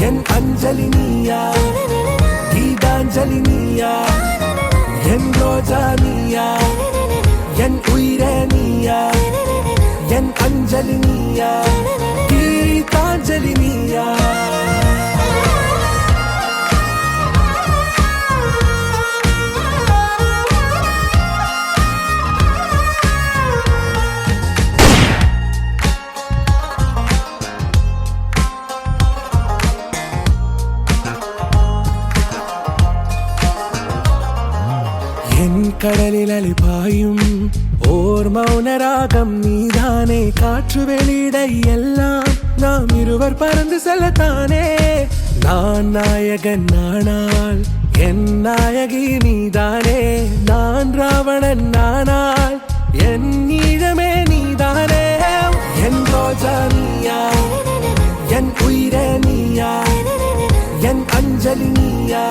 என் அஞ்சலி நீயா, கீதாஞ்சலி நீயா, என் ரோஜா நீயா, என் உயிரே நீயா, என் அஞ்சலி நீயா, கீதாஞ்சலி நீயா. என் கடலில் அலிபாயும் ஓர் மௌனராகம் நீதானே, காற்று வெளியிட எல்லாம் நாம் இருவர் பறந்து செல்லத்தானே. நான் நாயகன் நானால் என் நாயகி நீதானே, நான் ராவணன் நானால் என் ஈழமே நீதானே. என் ரோஜா நீயா, என் உயிரே நீயா, என் அஞ்சலி நீயா,